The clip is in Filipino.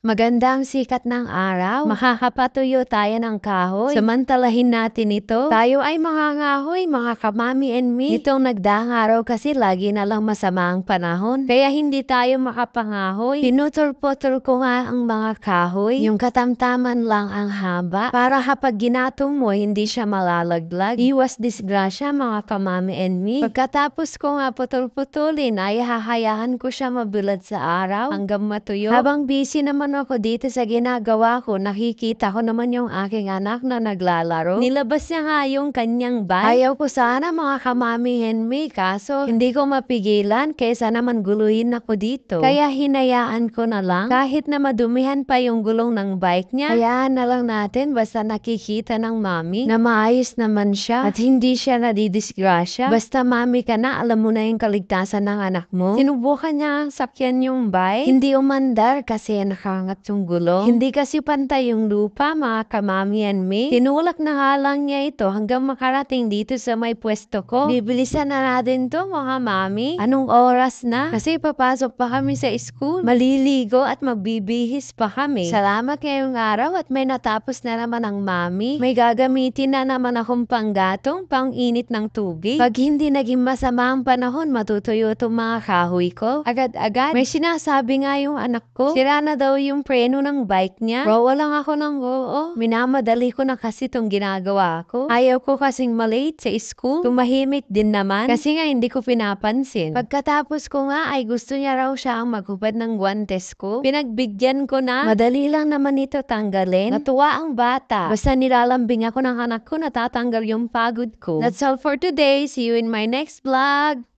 Magandang sikat ng araw. Makakapatuyo tayo ng kahoy. Samantalahin natin ito. Tayo ay mangangahoy, mga kamami and me. Nitong nagdaang araw kasi lagi na lang masama ang panahon. Kaya hindi tayo makapangahoy. Pinutol-putol ko nga ang mga kahoy. Yung katamtaman lang ang haba. Para kapag ginatong mo, hindi siya malalaglag. Iwas disgrasya, mga kamami and me. Pagkatapos ko nga putol-putulin, ay hahayaan ko siya mabilad sa araw hanggang matuyo. Habang busy naman ako dito sa ginagawa ko, nakikita ko naman yung aking anak na naglalaro. Nilabas niya nga yung kanyang bike. Ayaw ko sana, mga kamami and me, kaso hindi ko mapigilan kaysa naman guluhin ako dito. Kaya hinayaan ko na lang kahit na madumihan pa yung gulong ng bike niya. Hayaan na lang natin basta nakikita ng mami na maayos naman siya at hindi siya nadidisgrasya. Basta mami ka na, alam mo na yung kaligtasan ng anak mo. Sinubukan niya sakyan yung bike. Hindi umandar kasi nakangat yung gulong. Hindi kasi pantay yung lupa, mga kamami and me. Tinulak na nga lang niya ito hanggang makarating dito sa may pwesto ko. Bibilisan na natin to, mga mami. Anong oras na? Kasi papasok pa kami sa school. Maliligo at magbibihis pa kami. Salamat ngayong araw at may natapos na naman ang mami. May gagamitin na naman akong panggatong, pang-init ng tubig. Pag hindi naging masama ang panahon, matutuyo itong mga kahoy ko. Agad-agad. May sinasabi nga yung anak ko. Sira na daw yung preno ng bike niya. Rowa lang ako ng oo. Minamadali ko na kasi itong ginagawa ko. Ayaw ko kasing malate sa school. Tumahimik din naman kasi nga hindi ko pinapansin. Pagkatapos ko nga ay gusto niya raw siya ang maghubad ng guwantes ko. Pinagbigyan ko na. Madali lang naman ito tanggalin. Natuwa ang bata. Basta nilalambing ako ng anak ko, natatanggal yung pagod ko. That's all for today. See you in my next vlog.